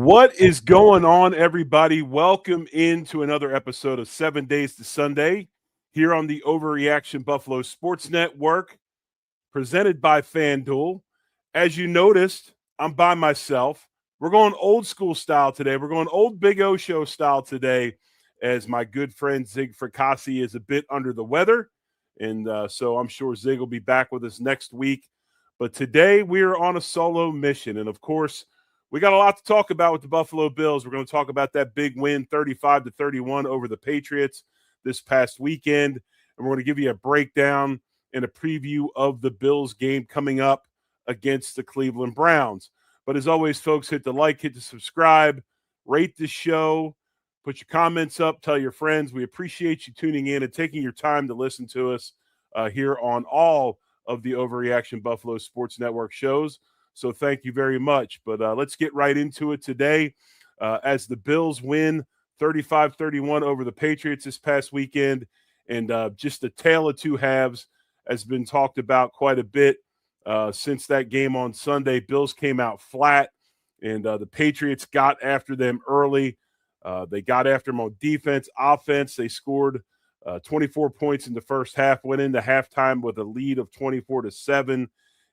What is going on, everybody? Welcome into another episode of 7 Days to Sunday here on the Overreaction Buffalo Sports Network, presented by FanDuel. As you noticed, I'm by myself. We're going old school style today. We're going old Big O show style today, as my good friend Zig Fracassi is a bit under the weather. And so I'm sure Zig will be back with us next week. But today we're on a solo mission. And of course, we got a lot to talk about with the Buffalo Bills. We're going to talk about that big win, 35-31 over the Patriots this past weekend. And we're going to give you a breakdown and a preview of the Bills game coming up against the Cleveland Browns. But as always, folks, hit the like, hit the subscribe, rate the show, put your comments up, tell your friends. We appreciate you tuning in and taking your time to listen to us here on all of the Overreaction Buffalo Sports Network shows. So thank you very much. But let's get right into it today as the Bills win 35-31 over the Patriots this past weekend. And just the tale of two halves has been talked about quite a bit since that game on Sunday. Bills came out flat, and the Patriots got after them early. They got after them on defense, offense. They scored 24 points in the first half, went into halftime with a lead of 24-7.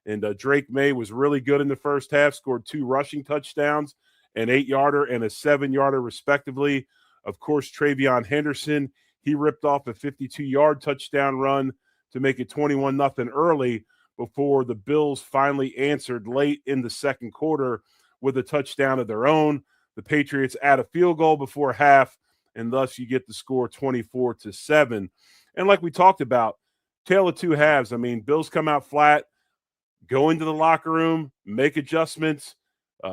And Drake May was really good in the first half, scored 2 rushing touchdowns, an 8-yarder and a 7-yarder respectively. Of course, Travion Henderson, he ripped off a 52-yard touchdown run to make it 21-0 early before the Bills finally answered late in the second quarter with a touchdown of their own. The Patriots add a field goal before half, and thus you get the score 24-7. And like we talked about, tale of two halves. I mean, Bills come out flat, go into the locker room, make adjustments,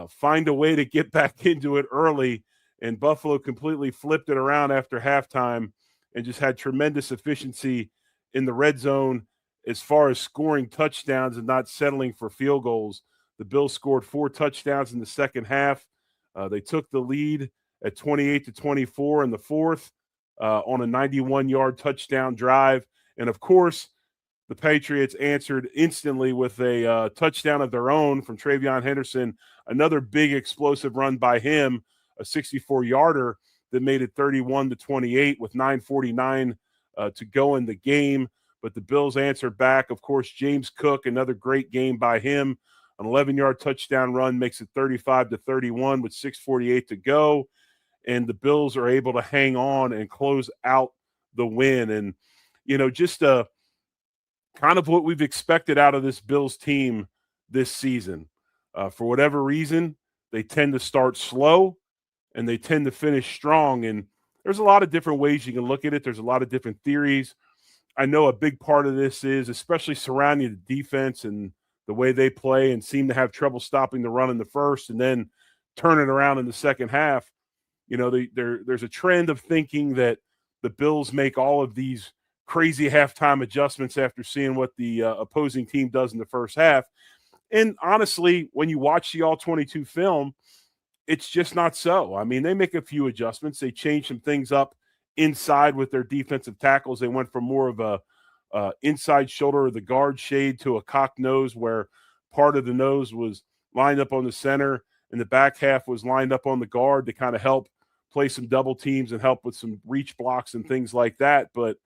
find a way to get back into it early, and Buffalo completely flipped it around after halftime and just had tremendous efficiency in the red zone as far as scoring touchdowns and not settling for field goals. The Bills scored 4 touchdowns in the second half. They took the lead at 28-24 in the fourth on a 91-yard touchdown drive. And, of course, the Patriots answered instantly with a touchdown of their own from Travion Henderson, another big explosive run by him, a 64-yarder that made it 31-28 with 9:49 to go in the game. But the Bills answered back. Of course, James Cook, another great game by him, an 11-yard touchdown run makes it 35-31 with 6:48 to go. And the Bills are able to hang on and close out the win. And, you know, just kind of what we've expected out of this Bills team this season. For whatever reason, they tend to start slow and they tend to finish strong. And there's a lot of different ways you can look at it. There's a lot of different theories. I know a big part of this is, especially surrounding the defense and the way they play and seem to have trouble stopping the run in the first and then turn it around in the second half. You know, there's a trend of thinking that the Bills make all of these crazy halftime adjustments after seeing what the opposing team does in the first half. And honestly, when you watch the All-22 film, it's just not so. I mean, they make a few adjustments. They change some things up inside with their defensive tackles. They went from more of a inside shoulder of the guard shade to a cocked nose where part of the nose was lined up on the center and the back half was lined up on the guard to kind of help play some double teams and help with some reach blocks and things like that. But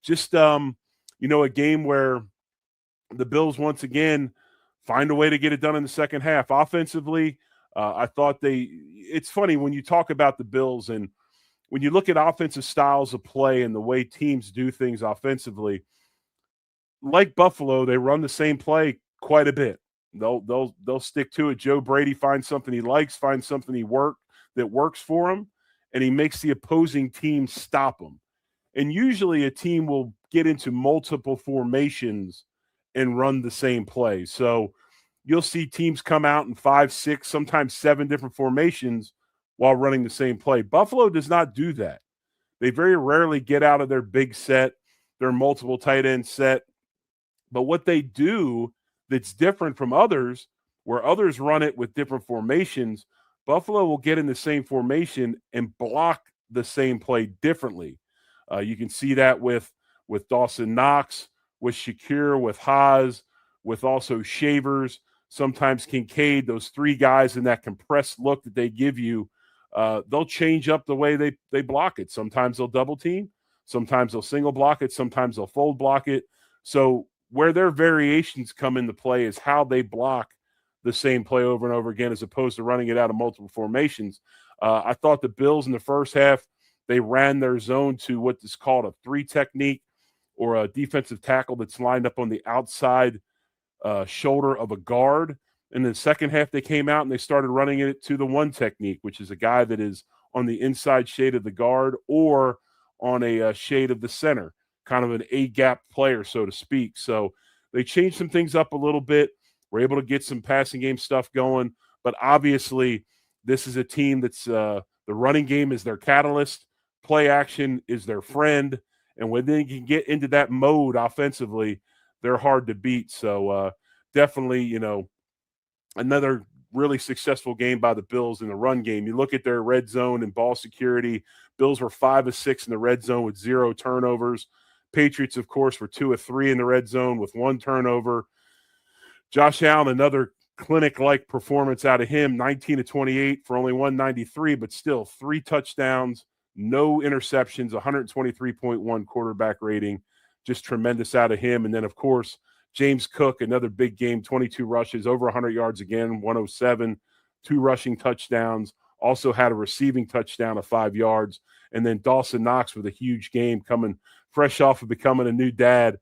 just, you know, a game where the Bills once again find a way to get it done in the second half. Offensively, I thought it's funny when you talk about the Bills and when you look at offensive styles of play and the way teams do things offensively, like Buffalo, they run the same play quite a bit. They'll stick to it. Joe Brady finds something he likes, finds something that works for him, and he makes the opposing team stop him. And usually a team will get into multiple formations and run the same play. So you'll see teams come out in 5, 6, sometimes 7 different formations while running the same play. Buffalo does not do that. They very rarely get out of their big set, their multiple tight end set. But what they do that's different from others, where others run it with different formations, Buffalo will get in the same formation and block the same play differently. You can see that with Dawson Knox, with Shakir, with Haas, with also Shavers. sometimes Kincaid, those three guys in that compressed look that they give you, they'll change up the way they block it. Sometimes they'll double team. Sometimes they'll single block it. Sometimes they'll fold block it. So where their variations come into play is how they block the same play over and over again, as opposed to running it out of multiple formations. I thought the Bills in the first half, they ran their zone to what is called a 3 technique, or a defensive tackle that's lined up on the outside shoulder of a guard. In the second half, they came out and they started running it to the 1 technique, which is a guy that is on the inside shade of the guard or on a shade of the center, kind of an A-gap player, so to speak. So they changed some things up a little bit. We're able to get some passing game stuff going. But obviously, this is a team that's the running game is their catalyst. Play action is their friend. And when they can get into that mode offensively, they're hard to beat. So definitely, another really successful game by the Bills in the run game. You look at their red zone and ball security. Bills were 5 of 6 in the red zone with 0 turnovers. Patriots, of course, were 2 of 3 in the red zone with 1 turnover. Josh Allen, another clinic-like performance out of him, 19 of 28 for only 193, but still 3 touchdowns, no interceptions, 123.1 quarterback rating. Just tremendous out of him. And then, of course, James Cook, another big game, 22 rushes, over 100 yards again, 107, 2 rushing touchdowns, also had a receiving touchdown of 5 yards. And then Dawson Knox with a huge game, coming fresh off of becoming a new dad.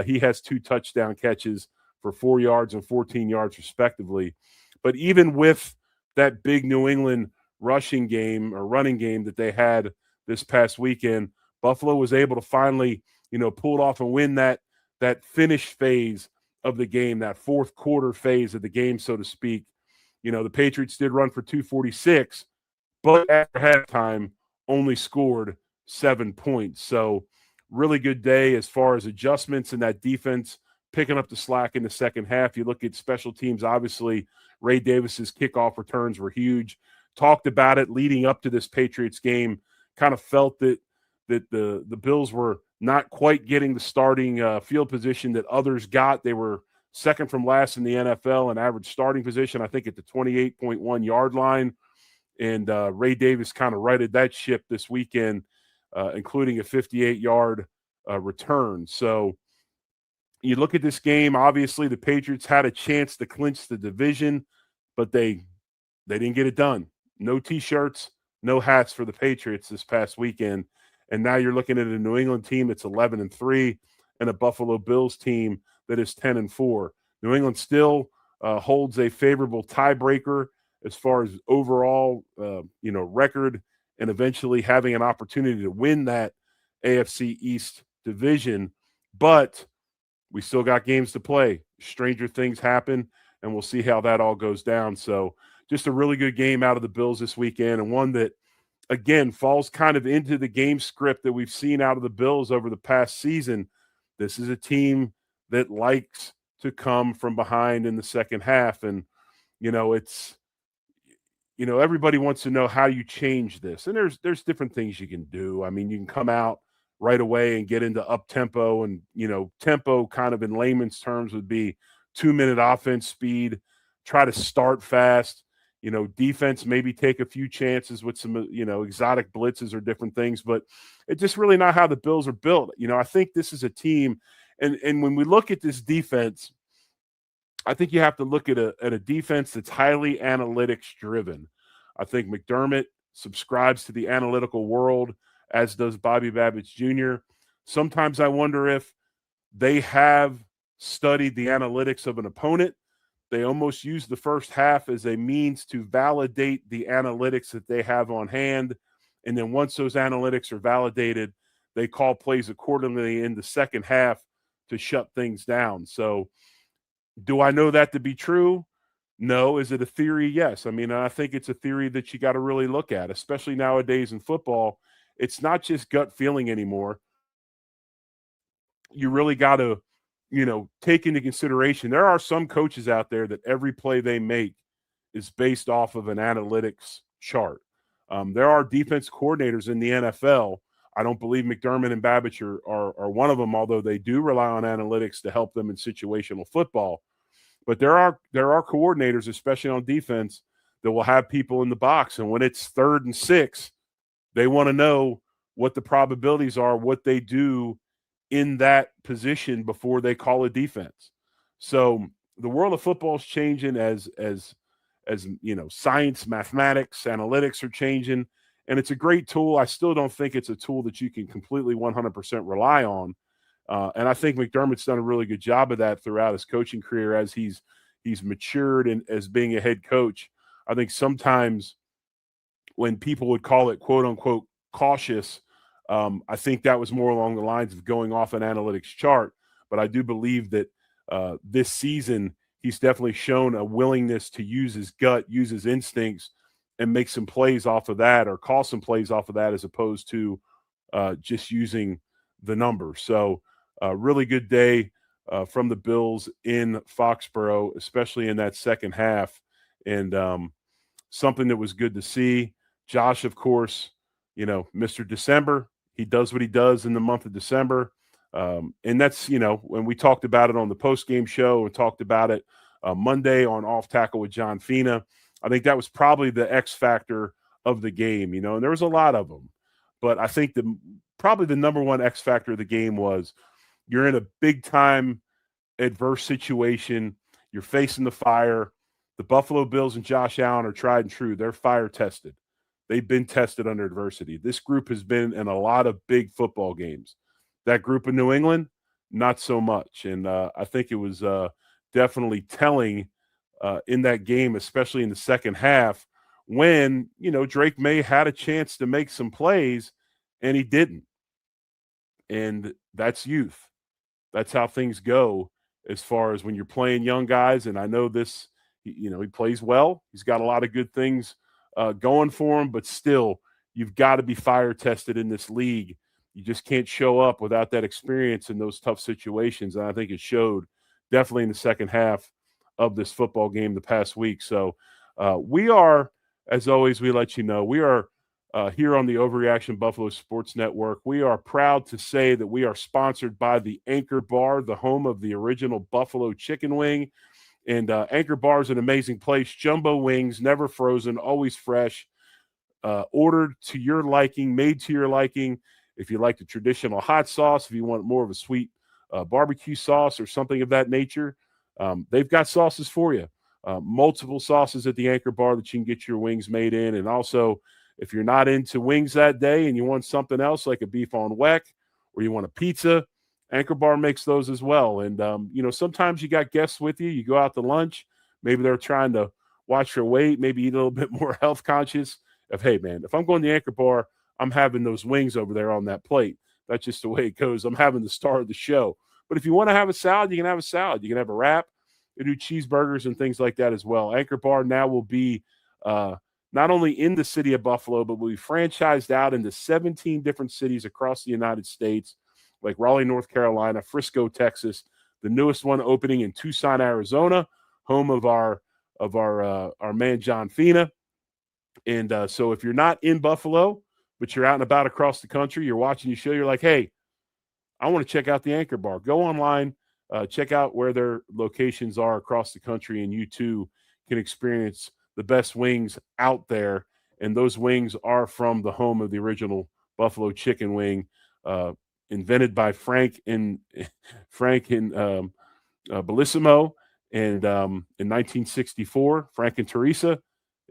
He has 2 touchdown catches for 4 yards and 14 yards respectively. But even with that big New England rushing game or running game that they had this past weekend, Buffalo was able to finally, pull it off and win that finish phase of the game, that fourth quarter phase of the game, so to speak. The Patriots did run for 246, but after halftime only scored 7 points. So really good day as far as adjustments in that defense, picking up the slack in the second half. You look at special teams, obviously, Ray Davis's kickoff returns were huge. Talked about it leading up to this Patriots game, kind of felt that the Bills were not quite getting the starting field position that others got. They were second from last in the NFL in average starting position, I think at the 28.1 yard line. And Ray Davis kind of righted that ship this weekend, including a 58-yard return. So you look at this game, obviously the Patriots had a chance to clinch the division, but they didn't get it done. No T-shirts, no hats for the Patriots this past weekend. And now you're looking at a New England team that's 11-3 and a Buffalo Bills team that is 10-4. New England still holds a favorable tiebreaker as far as overall, record, and eventually having an opportunity to win that AFC East division. But we still got games to play. Stranger things happen, and we'll see how that all goes down. So just a really good game out of the Bills this weekend, and one that, again, falls kind of into the game script that we've seen out of the Bills over the past season. This is a team that likes to come from behind in the second half. And, everybody wants to know how you change this. And there's different things you can do. I mean, you can come out right away and get into up-tempo. And, tempo kind of in layman's terms would be 2-minute offense speed, try to start fast. Defense maybe take a few chances with some, exotic blitzes or different things, but it's just really not how the Bills are built. I think this is a team, and when we look at this defense, I think you have to look at a defense that's highly analytics driven. I think McDermott subscribes to the analytical world, as does Bobby Babbitt Jr. Sometimes I wonder if they have studied the analytics of an opponent. They almost use the first half as a means to validate the analytics that they have on hand. And then once those analytics are validated, they call plays accordingly in the second half to shut things down. So do I know that to be true? No. Is it a theory? Yes. I mean, I think it's a theory that you got to really look at, especially nowadays in football. It's not just gut feeling anymore. You really got to take into consideration, there are some coaches out there that every play they make is based off of an analytics chart. There are defense coordinators in the NFL. I don't believe McDermott and Babbage are one of them, although they do rely on analytics to help them in situational football. But there are coordinators, especially on defense, that will have people in the box, and when it's 3rd and 6, they want to know what the probabilities are, what they do in that position before they call a defense. So the world of football is changing as science, mathematics, analytics are changing, and it's a great tool. I still don't think it's a tool that you can completely 100% rely on. And I think McDermott's done a really good job of that throughout his coaching career as he's matured and as being a head coach. I think sometimes when people would call it quote unquote cautious, I think that was more along the lines of going off an analytics chart. But I do believe that this season he's definitely shown a willingness to use his gut, use his instincts, and make some plays off of that, or call some plays off of that, as opposed to just using the numbers. So really good day from the Bills in Foxborough, especially in that second half, and something that was good to see. Josh, of course, Mr. December, he does what he does in the month of December. And that's, when we talked about it on the post-game show and talked about it Monday on Off Tackle with John Fina, I think that was probably the X factor of the game, and there was a lot of them. But I think probably the number one X factor of the game was you're in a big-time adverse situation. You're facing the fire. The Buffalo Bills and Josh Allen are tried and true. They're fire-tested. They've been tested under adversity. This group has been in a lot of big football games. That group in New England, not so much. And I think it was definitely telling in that game, especially in the second half, when, Drake May had a chance to make some plays and he didn't. And that's youth. That's how things go as far as when you're playing young guys. And I know this, he plays well. He's got a lot of good things going for him, but still, you've got to be fire tested in this league. You just can't show up without that experience in those tough situations. And I think it showed definitely in the second half of this football game the past week. So we are, as always, we let you know, we are here on the Overreaction Buffalo Sports Network. We are proud to say that we are sponsored by the Anchor Bar, the home of the original Buffalo chicken wing. And Anchor Bar is an amazing place. Jumbo wings, never frozen, always fresh, ordered to your liking, made to your liking. If you like the traditional hot sauce, if you want more of a sweet barbecue sauce or something of that nature, they've got sauces for you. Multiple sauces at the Anchor Bar that you can get your wings made in. And also, if you're not into wings that day and you want something else like a beef on weck or you want a pizza, Anchor Bar makes those as well. And, sometimes you got guests with you. You go out to lunch. Maybe they're trying to watch their weight, maybe eat a little bit more health conscious of, hey, man, if I'm going to the Anchor Bar, I'm having those wings over there on that plate. That's just the way it goes. I'm having the star of the show. But if you want to have a salad, you can have a salad. You can have a wrap. They do cheeseburgers and things like that as well. Anchor Bar now will be not only in the city of Buffalo, but will be franchised out into 17 different cities across the United States, like Raleigh, North Carolina, Frisco, Texas, the newest one opening in Tucson, Arizona, home of our man John Fina. And so if you're not in Buffalo, but you're out and about across the country, you're watching the show, you're like, hey, I want to check out the Anchor Bar. Go online, check out where their locations are across the country, and you too can experience the best wings out there. And those wings are from the home of the original Buffalo chicken wing, invented by Frank and Bellissimo, and in 1964, Frank and Teresa.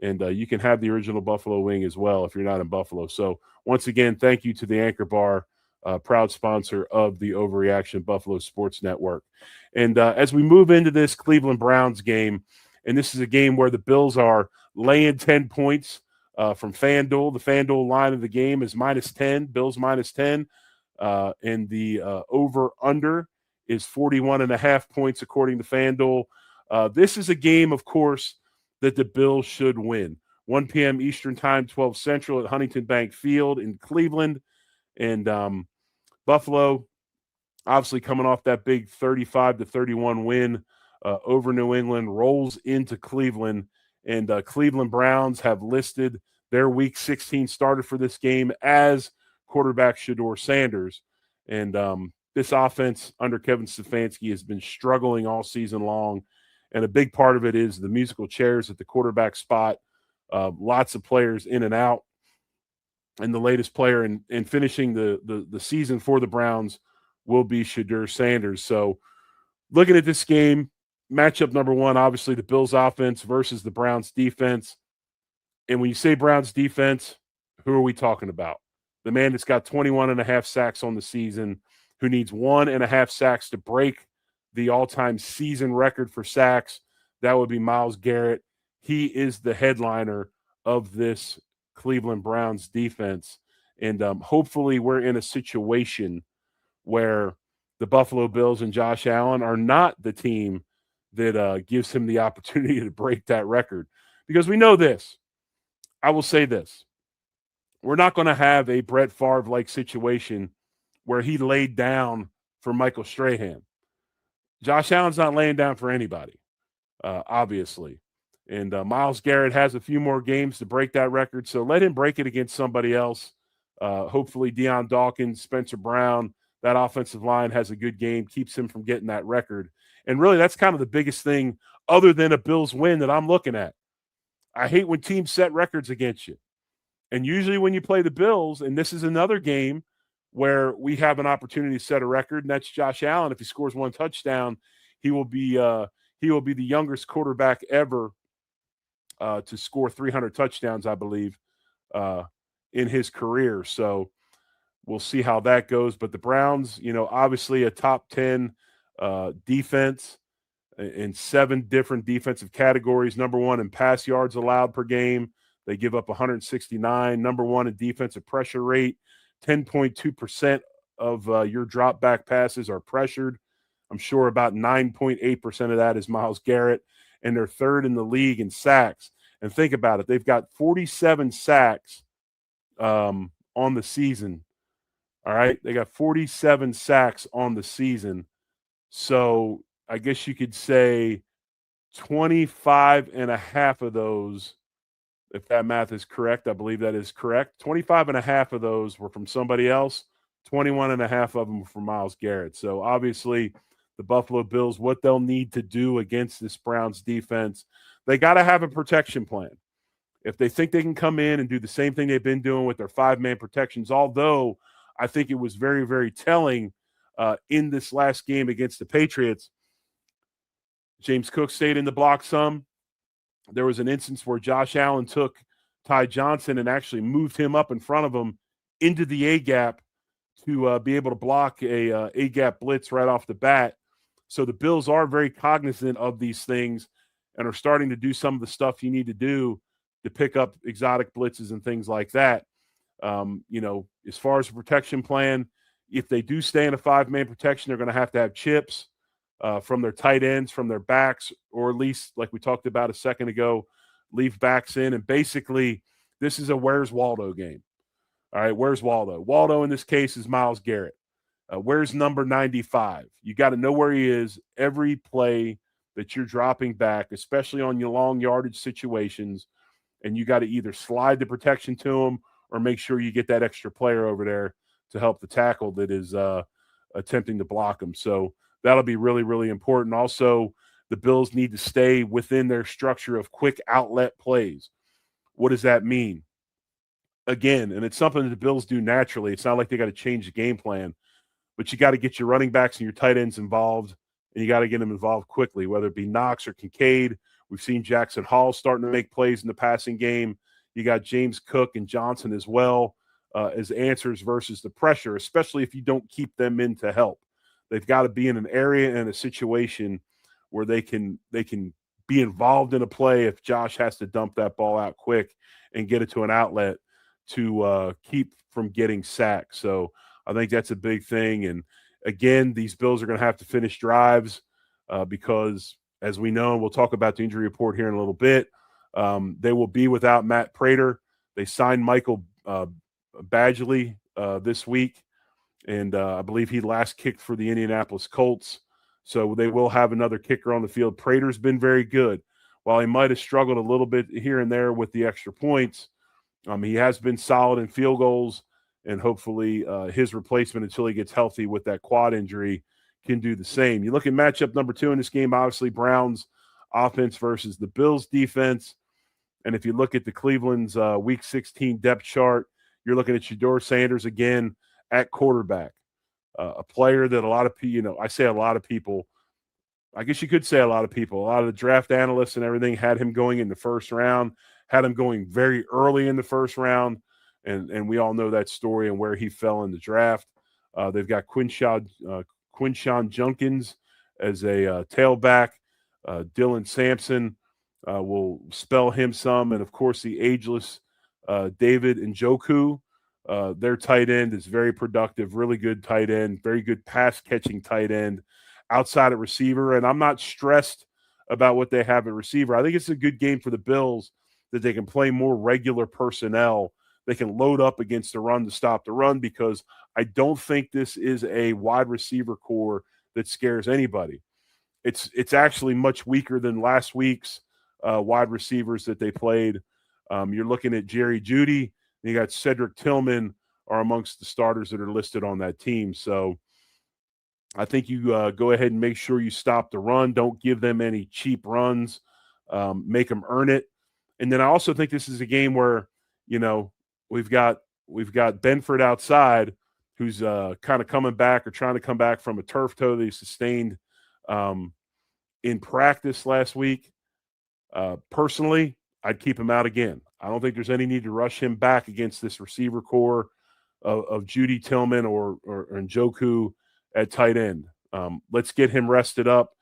And you can have the original Buffalo wing as well if you're not in Buffalo. So once again, thank you to the Anchor Bar, proud sponsor of the Overreaction Buffalo Sports Network. And as we move into this Cleveland Browns game, and this is a game where the Bills are laying 10 points from FanDuel. The FanDuel line of the game is -10, Bills -10. And the over-under is 41.5 points according to FanDuel. This is a game, of course, that the Bills should win. 1 p.m. Eastern Time, 12 Central at Huntington Bank Field in Cleveland. And Buffalo, obviously coming off that big 35-31 win over New England, rolls into Cleveland. And Cleveland Browns have listed their Week 16 starter for this game as quarterback Shedeur Sanders. And this offense under Kevin Stefanski has been struggling all season long. And a big part of it is the musical chairs at the quarterback spot. Lots of players in and out. And the latest player in finishing the season for the Browns will be Shadur Sanders. So looking at this game, matchup number one, obviously the Bills offense versus the Browns defense. And when you say Browns defense, who are we talking about? The man that's got 21.5 sacks on the season, who needs 1.5 sacks to break the all-time season record for sacks. That would be Myles Garrett. He is the headliner of this Cleveland Browns defense. And hopefully we're in a situation where the Buffalo Bills and Josh Allen are not the team that gives him the opportunity to break that record. Because we know this. I will say this. We're not going to have a Brett Favre-like situation where he laid down for Michael Strahan. Josh Allen's not laying down for anybody, obviously. And Myles Garrett has a few more games to break that record, so let him break it against somebody else. Hopefully Deion Dawkins, Spencer Brown, that offensive line has a good game, keeps him from getting that record. And really that's kind of the biggest thing other than a Bills win that I'm looking at. I hate when teams set records against you. And usually when you play the Bills, and this is another game where we have an opportunity to set a record, and that's Josh Allen. If he scores one touchdown, he will be the youngest quarterback ever to score 300 touchdowns, I believe, in his career. So we'll see how that goes. But the Browns, obviously a top 10 defense in 7 different defensive categories. Number 1 in pass yards allowed per game. They give up 169. Number 1 in defensive pressure rate. 10.2% of your drop back passes are pressured. I'm sure about 9.8% of that is Myles Garrett. And they're 3rd in the league in sacks. And think about it. They've got 47 sacks on the season. All right. They got 47 sacks on the season. So I guess you could say 25.5 of those, if that math is correct, I believe that is correct. 25.5 of those were from somebody else. 21.5 of them were from Myles Garrett. So obviously the Buffalo Bills, what they'll need to do against this Browns defense, they got to have a protection plan. If they think they can come in and do the same thing they've been doing with their 5-man protections, although I think it was very, very telling in this last game against the Patriots. James Cook stayed in the block some. There was an instance where Josh Allen took Ty Johnson and actually moved him up in front of him into the A-gap to be able to block a A-gap blitz right off the bat. So the Bills are very cognizant of these things and are starting to do some of the stuff you need to do to pick up exotic blitzes and things like that. As far as the protection plan, if they do stay in a 5-man protection, they're going to have chips from their tight ends, from their backs, or at least, like we talked about a second ago, leave backs in. And basically, this is a where's Waldo game. All right, where's Waldo? Waldo in this case is Myles Garrett. Where's number 95? You got to know where he is every play that you're dropping back, especially on your long yardage situations. And you got to either slide the protection to him or make sure you get that extra player over there to help the tackle that is attempting to block him. So that'll be really, really important. Also, the Bills need to stay within their structure of quick outlet plays. What does that mean? Again, and it's something that the Bills do naturally. It's not like they got to change the game plan, but you got to get your running backs and your tight ends involved, and you got to get them involved quickly, whether it be Knox or Kincaid. We've seen Jackson Hall starting to make plays in the passing game. You got James Cook and Johnson as well as answers versus the pressure, especially if you don't keep them in to help. They've got to be in an area and a situation where they can be involved in a play if Josh has to dump that ball out quick and get it to an outlet to keep from getting sacked. So I think that's a big thing. And again, these Bills are going to have to finish drives because, as we know, we'll talk about the injury report here in a little bit. They will be without Matt Prater. They signed Michael Badgley this week, and I believe he last kicked for the Indianapolis Colts. So they will have another kicker on the field. Prater's been very good. While he might have struggled a little bit here and there with the extra points, he has been solid in field goals, and hopefully his replacement, until he gets healthy with that quad injury, can do the same. You look at matchup number 2 in this game, obviously Browns offense versus the Bills defense. And if you look at the Cleveland's Week 16 depth chart, you're looking at Shedeur Sanders again at quarterback, a player that a lot of people, I say a lot of people, I guess you could say a lot of people, a lot of the draft analysts and everything had him going in the first round, had him going very early in the first round. And we all know that story and where he fell in the draft. They've got Quinshawn Junkins as a tailback. Dylan Sampson will spell him some. And, of course, the ageless David Njoku. Their tight end is very productive, really good tight end, very good pass-catching tight end, outside of receiver. And I'm not stressed about what they have at receiver. I think it's a good game for the Bills that they can play more regular personnel. They can load up against the run to stop the run, because I don't think this is a wide receiver core that scares anybody. It's actually much weaker than last week's wide receivers that they played. You're looking at Jerry Jeudy, and you got Cedric Tillman are amongst the starters that are listed on that team. So I think you go ahead and make sure you stop the run. Don't give them any cheap runs. Make them earn it. And then I also think this is a game where, we've got Benford outside, who's kind of coming back or trying to come back from a turf toe that he sustained in practice last week. Personally, I'd keep him out again. I don't think there's any need to rush him back against this receiver core of Jeudy, Tillman, or Njoku at tight end. Let's get him rested up,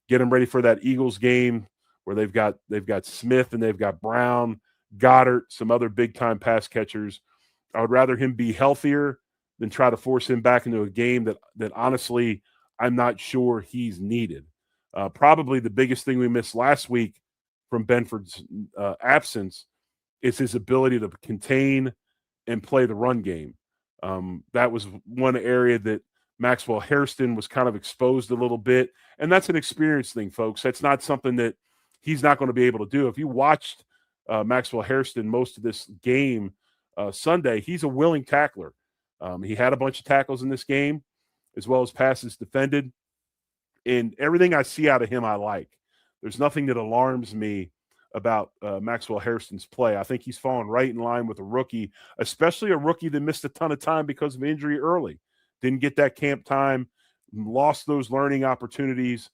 get him ready for that Eagles game where they've got Smith and they've got Brown, Goddard, some other big-time pass catchers. I would rather him be healthier than try to force him back into a game that honestly I'm not sure he's needed. Probably the biggest thing we missed last week from Benford's absence is his ability to contain and play the run game. That was one area that Maxwell Hairston was kind of exposed a little bit, and that's an experience thing, folks. That's not something that he's not going to be able to do. If you watched Maxwell Hairston most of this game Sunday, he's a willing tackler. He had a bunch of tackles in this game, as well as passes defended. And everything I see out of him, I like. There's nothing that alarms me about Maxwell Hairston's play. I think he's fallen right in line with a rookie, especially a rookie that missed a ton of time because of injury early. Didn't get that camp time, lost those learning opportunities.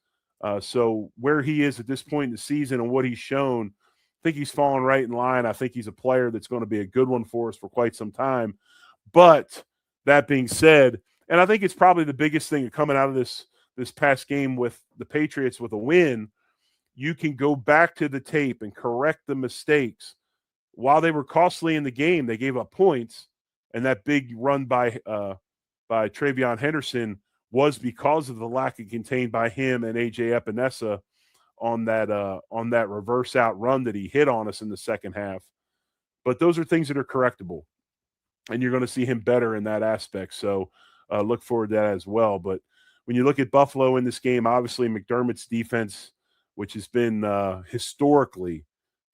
So where he is at this point in the season and what he's shown, I think he's fallen right in line. I think he's a player that's going to be a good one for us for quite some time. But that being said, and I think it's probably the biggest thing coming out of this past game with the Patriots with a win, you can go back to the tape and correct the mistakes. While they were costly in the game, they gave up points, and that big run by Travion Henderson was because of the lack of contained by him and A.J. Epinesa on that reverse out run that he hit on us in the second half. But those are things that are correctable, and you're going to see him better in that aspect. So look forward to that as well. But when you look at Buffalo in this game, obviously McDermott's defense, which has been historically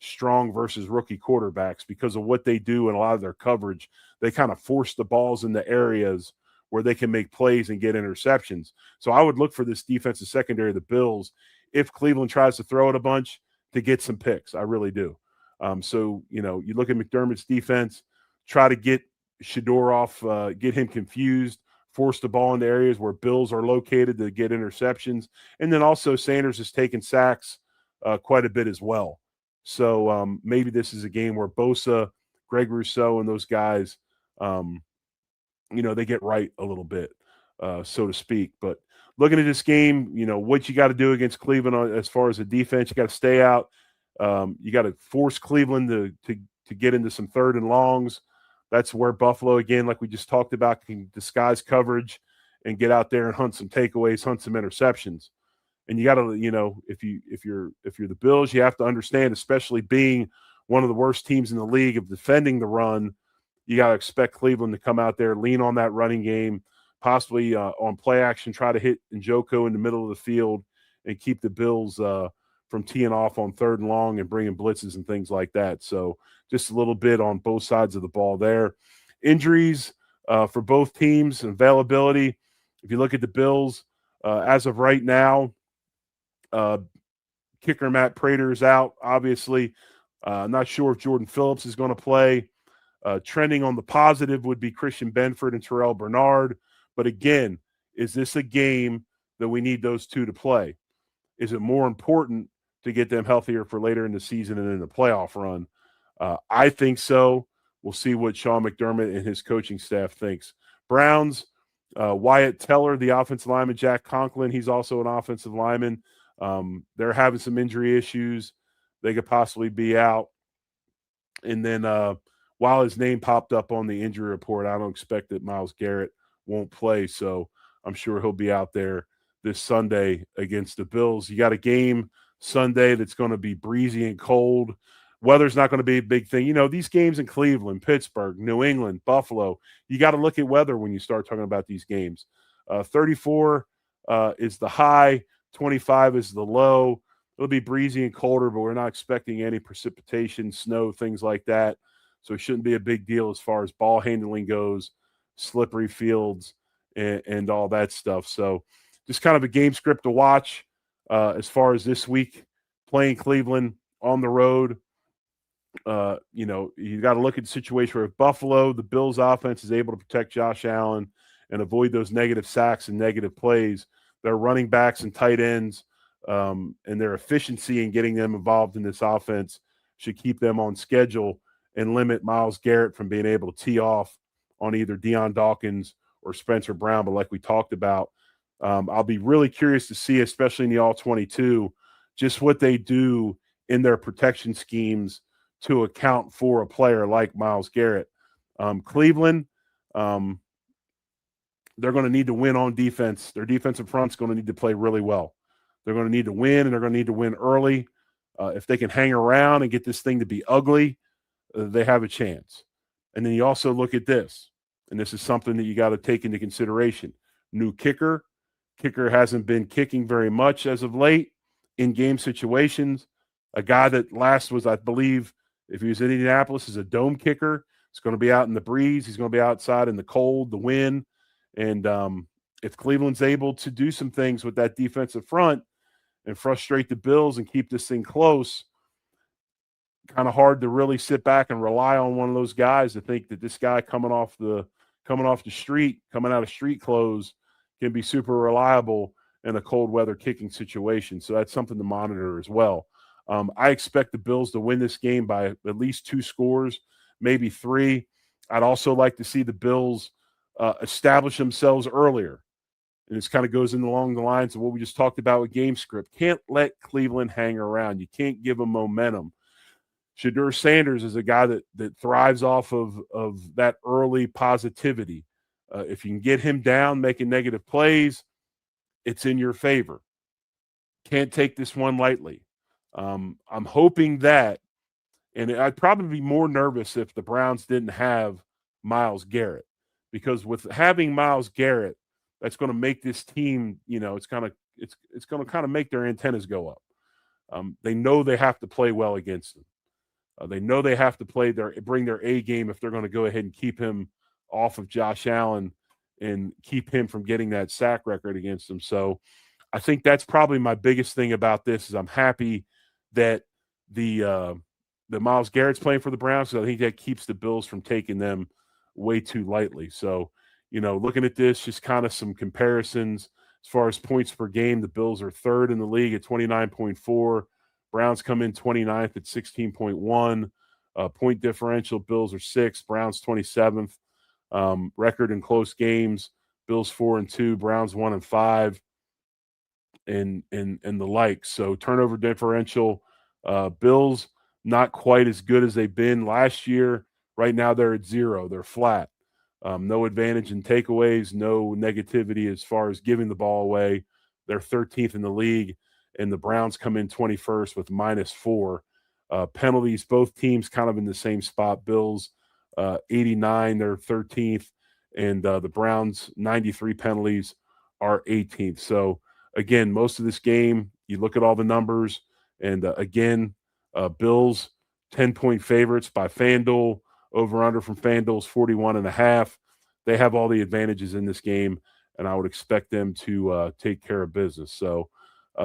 strong versus rookie quarterbacks because of what they do in a lot of their coverage, they kind of force the balls in the areas where they can make plays and get interceptions. So I would look for this defensive secondary of the Bills, if Cleveland tries to throw it a bunch, to get some picks. I really do. So, you look at McDermott's defense, try to get Shedeur off, get him confused, force the ball into areas where Bills are located to get interceptions. And then also Sanders has taken sacks quite a bit as well. So maybe this is a game where Bosa, Greg Rousseau, and those guys, they get right a little bit, so to speak. But looking at this game, what you got to do against Cleveland as far as the defense, you got to stay out. You got to force Cleveland to get into some third and longs. That's where Buffalo, again, like we just talked about, can disguise coverage and get out there and hunt some takeaways, hunt some interceptions. And you got to, if you're the Bills, you have to understand, especially being one of the worst teams in the league of defending the run, you got to expect Cleveland to come out there, lean on that running game, possibly on play action, try to hit Njoku in the middle of the field and keep the Bills from teeing off on third and long and bringing blitzes and things like that. So just a little bit on both sides of the ball there. Injuries for both teams and availability. If you look at the Bills, as of right now, Kicker Matt Prater is out, obviously. Not sure if Jordan Phillips is going to play. Trending on the positive would be Christian Benford and Terrell Bernard. But again, is this a game that we need those two to play? Is it more important to get them healthier for later in the season and in the playoff run? I think so. We'll see what Sean McDermott and his coaching staff thinks. Browns, Wyatt Teller, the offensive lineman, Jack Conklin, he's also an offensive lineman. They're having some injury issues. They could possibly be out. And then while his name popped up on the injury report, I don't expect that Myles Garrett won't play. So I'm sure he'll be out there this Sunday against the Bills. You got a game Sunday that's going to be breezy and cold. Weather's not going to be a big thing. These games in Cleveland, Pittsburgh, New England, Buffalo, you got to look at weather when you start talking about these games. 34 is the high, 25 is the low. It'll be breezy and colder, but we're not expecting any precipitation, snow, things like that. So it shouldn't be a big deal as far as ball handling goes, slippery fields, and all that stuff. So just kind of a game script to watch as far as this week, playing Cleveland on the road. You got to look at the situation where if Buffalo, the Bills offense is able to protect Josh Allen and avoid those negative sacks and negative plays, their running backs and tight ends and their efficiency in getting them involved in this offense should keep them on schedule and limit Myles Garrett from being able to tee off on either Deion Dawkins or Spencer Brown. But like we talked about, I'll be really curious to see, especially in the All-22, just what they do in their protection schemes to account for a player like Myles Garrett. Cleveland, they're going to need to win on defense. Their defensive front's going to need to play really well. They're going to need to win, and they're going to need to win early. If they can hang around and get this thing to be ugly, they have a chance. And then you also look at this, and this is something that you got to take into consideration. New kicker. Kicker hasn't been kicking very much as of late in game situations. A guy that last was, I believe, if he was in Indianapolis, is a dome kicker. He's going to be out in the breeze. He's going to be outside in the cold, the wind. And if Cleveland's able to do some things with that defensive front and frustrate the Bills and keep this thing close, kind of hard to really sit back and rely on one of those guys to think that this guy coming off the street, coming out of street clothes, can be super reliable in a cold weather kicking situation. So that's something to monitor as well. I expect the Bills to win this game by at least 2 scores, maybe 3. I'd also like to see the Bills establish themselves earlier. And this kind of goes in along the lines of what we just talked about with game script. Can't let Cleveland hang around. You can't give them momentum. Shadur Sanders is a guy that thrives off of that early positivity. If you can get him down making negative plays, it's in your favor. Can't take this one lightly. I'm hoping that, and I'd probably be more nervous if the Browns didn't have Myles Garrett, because with having Myles Garrett, that's going to make this team, it's going to kind of make their antennas go up. They know they have to play well against them. They know they have to bring their A game if they're going to go ahead and keep him off of Josh Allen and keep him from getting that sack record against him. So I think that's probably my biggest thing about this is I'm happy that the Myles Garrett's playing for the Browns, because I think that keeps the Bills from taking them way too lightly. So, looking at this, just kind of some comparisons as far as points per game. The Bills are 3rd in the league at 29.4. Browns come in 29th at 16.1. Point differential, Bills are 6th, Browns 27th. Record in close games, Bills 4-2, Browns 1-5, and the like. So turnover differential, Bills not quite as good as they've been last year. Right now they're at 0. They're flat. No advantage in takeaways, no negativity as far as giving the ball away. They're 13th in the league, and the Browns come in 21st with -4. Penalties, both teams kind of in the same spot. Bills 89, they're 13th, and the Browns 93 penalties are 18th. So again, most of this game, you look at all the numbers, and again, Bills 10-point favorites by FanDuel. Over-under from FanDuel is 41.5. They have all the advantages in this game, and I would expect them to take care of business. So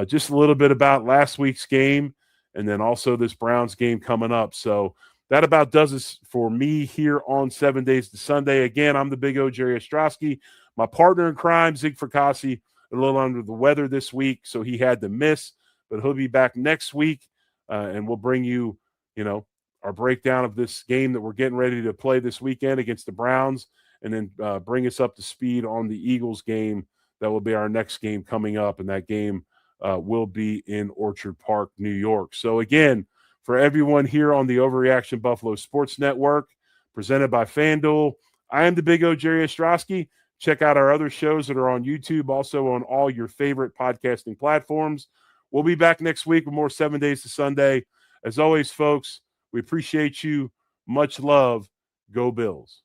just a little bit about last week's game and then also this Browns game coming up. So that about does it for me here on 7 Days to Sunday. Again, I'm the Big O, Jerry Ostroski. My partner in crime, Zig Fracassi, a little under the weather this week, so he had to miss, but he'll be back next week, and we'll bring you, our breakdown of this game that we're getting ready to play this weekend against the Browns, and then bring us up to speed on the Eagles game. That will be our next game coming up, and that game will be in Orchard Park, New York. So again, for everyone here on the Overreaction Buffalo Sports Network, presented by FanDuel, I am the Big O, Jerry Ostroski. Check out our other shows that are on YouTube, also on all your favorite podcasting platforms. We'll be back next week with more 7 Days to Sunday. As always, folks, we appreciate you. Much love. Go Bills.